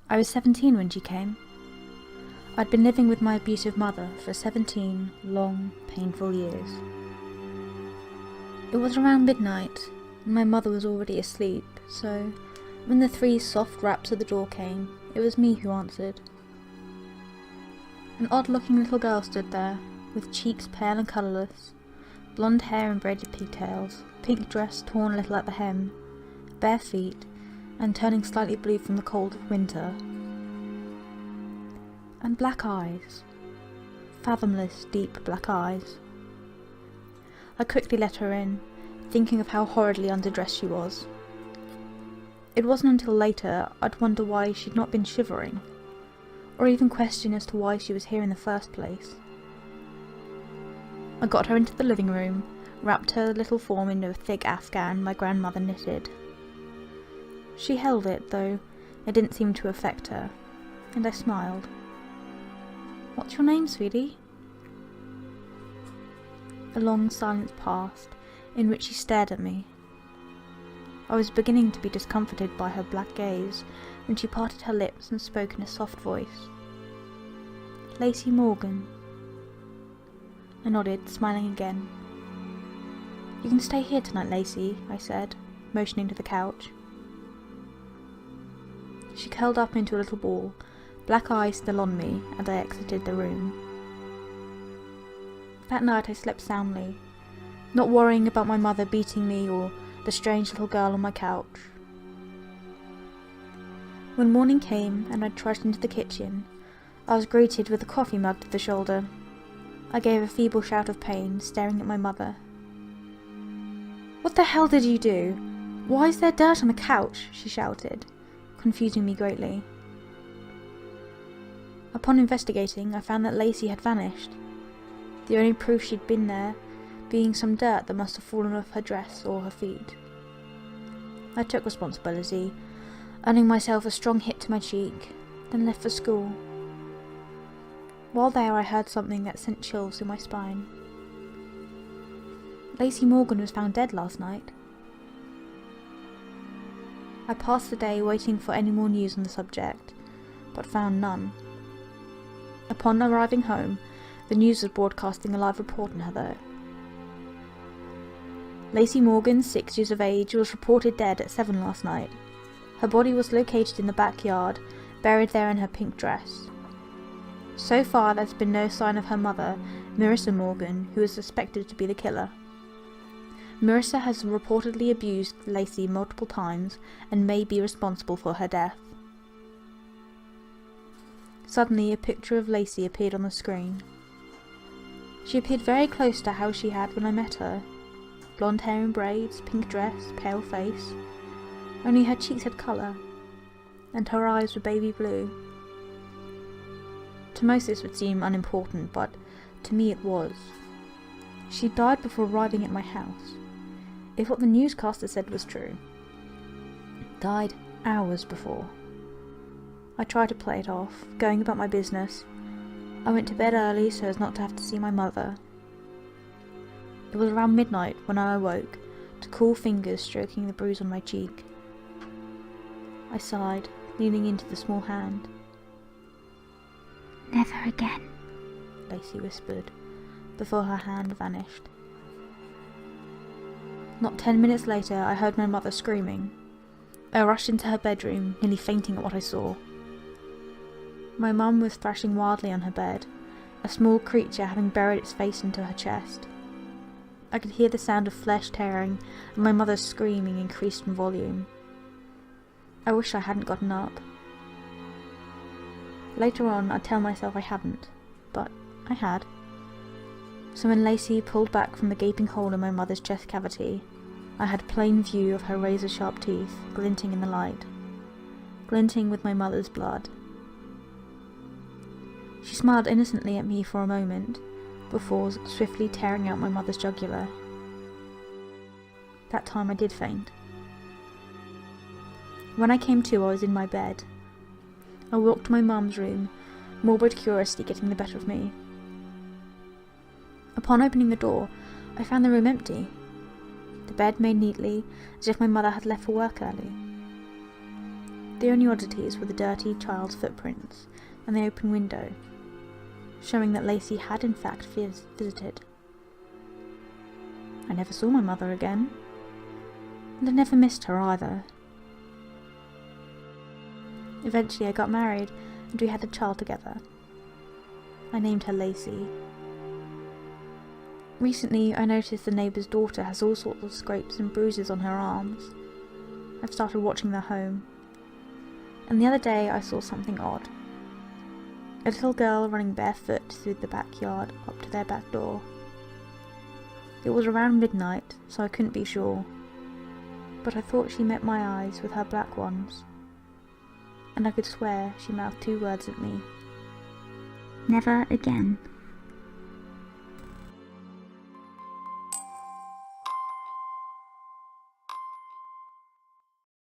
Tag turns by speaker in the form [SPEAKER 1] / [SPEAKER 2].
[SPEAKER 1] I was 17 when she came. I'd been living with my abusive mother for 17 long, painful years. It was around midnight, and my mother was already asleep, so when the 3 soft raps at the door came, it was me who answered. An odd-looking little girl stood there, with cheeks pale and colourless, blonde hair and braided pigtails, pink dress torn a little at the hem, bare feet, and turning slightly blue from the cold of winter. And black eyes. Fathomless, deep black eyes. I quickly let her in, thinking of how horridly underdressed she was. It wasn't until later I'd wonder why she'd not been shivering, or even question as to why she was here in the first place. I got her into the living room, wrapped her little form in a thick afghan my grandmother knitted. She held it, though it didn't seem to affect her, and I smiled. "What's your name, sweetie?" A long silence passed, in which she stared at me. I was beginning to be discomforted by her black gaze when she parted her lips and spoke in a soft voice. "Lacey Morgan." I nodded, smiling again. "You can stay here tonight, Lacey," I said, motioning to the couch. She curled up into a little ball, black eyes still on me, and I exited the room. That night I slept soundly, not worrying about my mother beating me or the strange little girl on my couch. When morning came and I trudged into the kitchen, I was greeted with a coffee mug to the shoulder. I gave a feeble shout of pain, staring at my mother. "What the hell did you do? Why is there dirt on the couch?" she shouted, confusing me greatly. Upon investigating, I found that Lacey had vanished, the only proof she'd been there being some dirt that must have fallen off her dress or her feet. I took responsibility, earning myself a strong hit to my cheek, then left for school. While there I heard something that sent chills through my spine. Lacey Morgan was found dead last night. I passed the day waiting for any more news on the subject, but found none. Upon arriving home, the news was broadcasting a live report on her though. Lacey Morgan, 6 years of age, was reported dead at 7 last night. Her body was located in the backyard, buried there in her pink dress. So far there's been no sign of her mother, Marissa Morgan, who is suspected to be the killer. Marissa has reportedly abused Lacey multiple times and may be responsible for her death. Suddenly a picture of Lacey appeared on the screen. She appeared very close to how she had when I met her. Blonde hair in braids, pink dress, pale face. Only her cheeks had colour, and her eyes were baby blue. To most this would seem unimportant, but to me it was. She died before arriving at my house, if what the newscaster said was true. Died hours before. I tried to play it off, going about my business. I went to bed early so as not to have to see my mother. It was around midnight when I awoke, to cool fingers stroking the bruise on my cheek. I sighed, leaning into the small hand. "Never again," Lacey whispered, before her hand vanished. Not 10 minutes later I heard my mother screaming. I rushed into her bedroom, nearly fainting at what I saw. My mum was thrashing wildly on her bed, a small creature having buried its face into her chest. I could hear the sound of flesh tearing, and my mother's screaming increased in volume. I wish I hadn't gotten up. Later on I'd tell myself I hadn't, but I had. So when Lacey pulled back from the gaping hole in my mother's chest cavity, I had a plain view of her razor-sharp teeth glinting in the light, glinting with my mother's blood. She smiled innocently at me for a moment, before swiftly tearing out my mother's jugular. That time I did faint. When I came to, I was in my bed. I walked to my mum's room, morbid curiosity getting the better of me. Upon opening the door, I found the room empty. The bed made neatly, as if my mother had left for work early. The only oddities were the dirty child's footprints and the open window, showing that Lacey had in fact visited. I never saw my mother again, and I never missed her either. Eventually I got married and we had a child together. I named her Lacey. Recently I noticed the neighbour's daughter has all sorts of scrapes and bruises on her arms. I've started watching their home. And the other day I saw something odd. A little girl running barefoot through the backyard up to their back door. It was around midnight, so I couldn't be sure, but I thought she met my eyes with her black ones, and I could swear she mouthed 2 words at me. Never again.